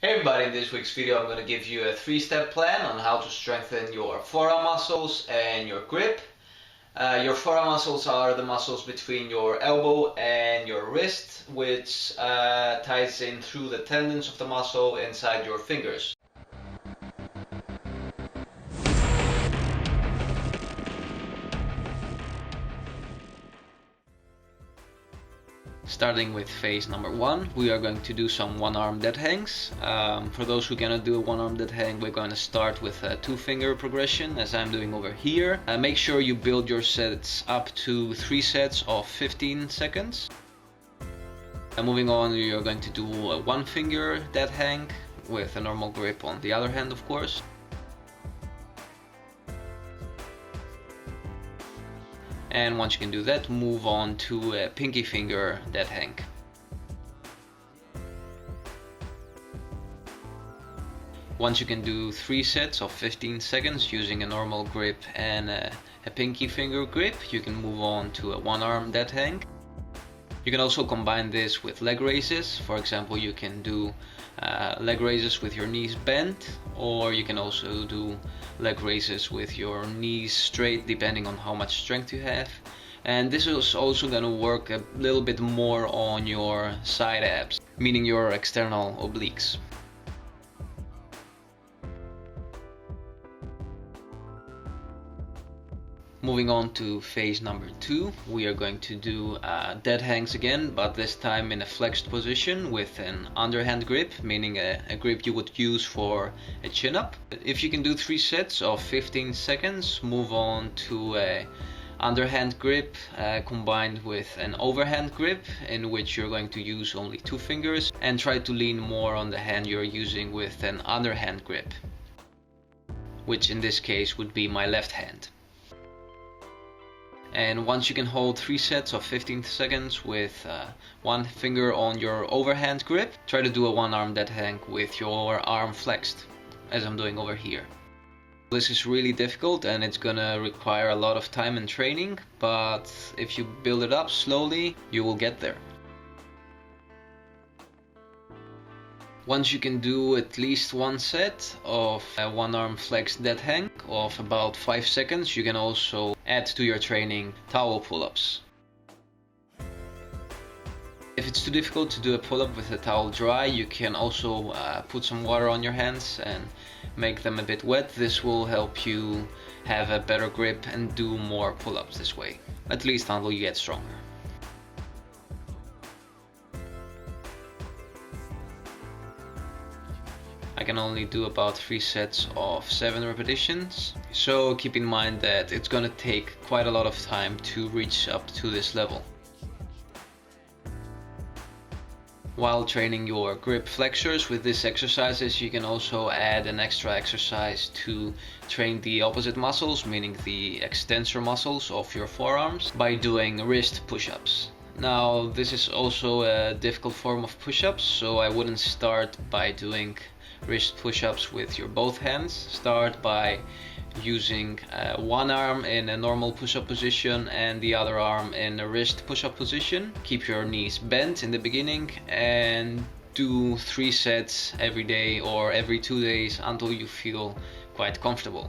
Hey everybody, in this week's video I'm going to give you a 3-step plan on how to strengthen your forearm muscles and your grip. Your forearm muscles are the muscles between your elbow and your wrist, which ties in through the tendons of the muscle inside your fingers. Starting with phase number 1, we are going to do some one-arm dead hangs. For those who cannot do a one-arm dead hang, we're going to start with a 2-finger progression, as I'm doing over here. Make sure you build your sets up to 3 sets of 15 seconds. Moving on, you're going to do a 1-finger dead hang with a normal grip on the other hand, of course. And once you can do that, move on to a pinky finger dead hang. Once you can do 3 sets of 15 seconds using a normal grip and a pinky finger grip, you can move on to a one-arm dead hang. You can also combine this with leg raises. For example, you can do leg raises with your knees bent, or you can also do leg raises with your knees straight, depending on how much strength you have. And this is also going to work a little bit more on your side abs, meaning your external obliques. Moving on to phase number 2, we are going to do dead hangs again, but this time in a flexed position with an underhand grip, meaning a grip you would use for a chin-up. If you can do 3 sets of 15 seconds, move on to a underhand grip combined with an overhand grip, in which you're going to use only 2 fingers, and try to lean more on the hand you're using with an underhand grip, which in this case would be my left hand. And once you can hold 3 sets of 15 seconds with 1 finger on your overhand grip, try to do a one-arm dead hang with your arm flexed, as I'm doing over here. This is really difficult and it's gonna require a lot of time and training, but if you build it up slowly, you will get there. Once you can do at least 1 set of a one-arm flexed dead hang of about 5 seconds, you can also add to your training towel pull-ups. If it's too difficult to do a pull-up with the towel dry, you can also put some water on your hands and make them a bit wet. This will help you have a better grip and do more pull-ups this way, at least until you get stronger. I can only do about 3 sets of 7 repetitions, so keep in mind that it's gonna take quite a lot of time to reach up to this level. While training your grip flexors with these exercises, you can also add an extra exercise to train the opposite muscles, meaning the extensor muscles of your forearms, by doing wrist push-ups. Now, this is also a difficult form of push-ups, so I wouldn't start by doing wrist push-ups with your both hands. Start by using one arm in a normal push-up position and the other arm in a wrist push-up position. Keep your knees bent in the beginning and do 3 sets every day or every 2 days until you feel quite comfortable.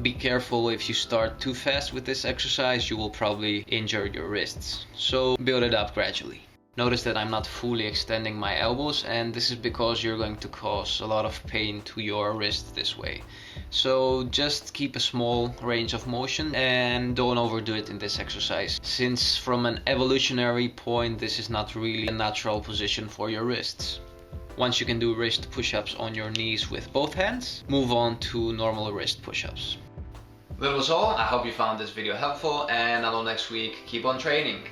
Be careful, if you start too fast with this exercise, you will probably injure your wrists. So build it up gradually. Notice that I'm not fully extending my elbows, and this is because you're going to cause a lot of pain to your wrist this way. So just keep a small range of motion and don't overdo it in this exercise, since from an evolutionary point this is not really a natural position for your wrists. Once you can do wrist push-ups on your knees with both hands, move on to normal wrist push-ups. That was all. I hope you found this video helpful, and until next week, keep on training.